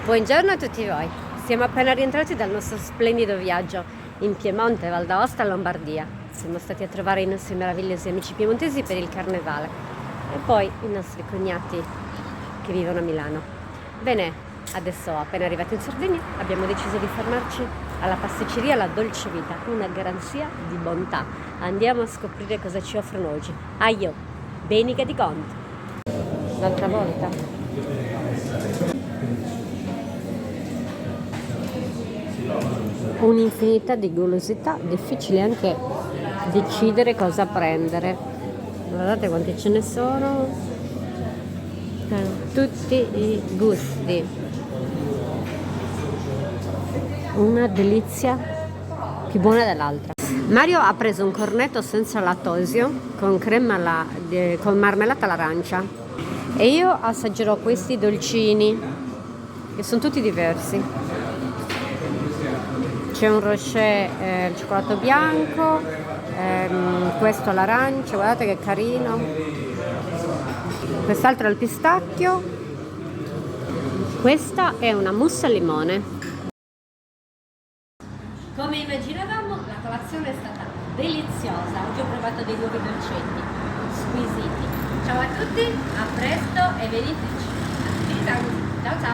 Buongiorno a tutti voi, siamo appena rientrati dal nostro splendido viaggio in Piemonte, Val d'Aosta e Lombardia. Siamo stati a trovare i nostri meravigliosi amici piemontesi per il carnevale e poi i nostri cognati che vivono a Milano. Bene, adesso appena arrivati in Sardegna abbiamo deciso di fermarci alla pasticceria La Dolce Vita, una garanzia di bontà. Andiamo a scoprire cosa ci offrono oggi. Aio, Benica di Conte. L'altra volta un'infinità di golosità, difficile anche decidere cosa prendere. Guardate quanti ce ne sono, per tutti i gusti. Una delizia più buona dell'altra. Mario ha preso un cornetto senza lattosio con crema con marmellata all'arancia e io assaggerò questi dolcini che sono tutti diversi. C'è un rocher al cioccolato bianco, questo all'arancia, guardate che carino, quest'altro al pistacchio, questa è una mousse al limone. Come immaginavamo, la colazione è stata deliziosa. Oggi ho provato dei nuovi dolcetti squisiti. Ciao a tutti, a presto e veniteci. Ciao ciao.